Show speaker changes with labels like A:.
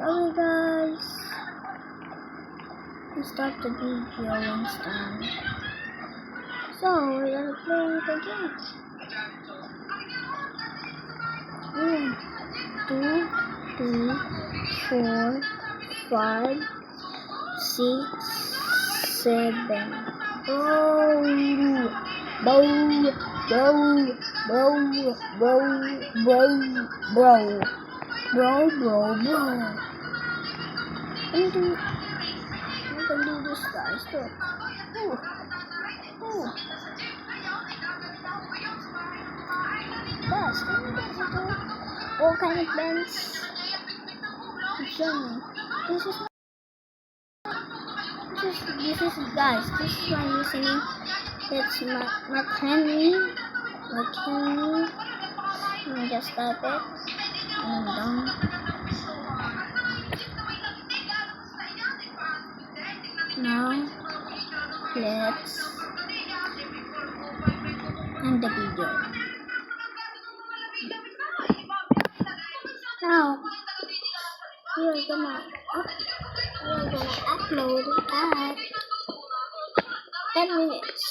A: Okay guys, we start the video once done. So we're gonna play it again. 1, 2, 3, 4, 5, 6, 7. Bro. I can do this, guys. Look. Ooh. Guys, can you guys do all kind of bands? Johnny. This is guys. This is my listening. That's McHenry. Let me just type it. And down. Now let's end the video. Now we're gonna upload at 10 minutes.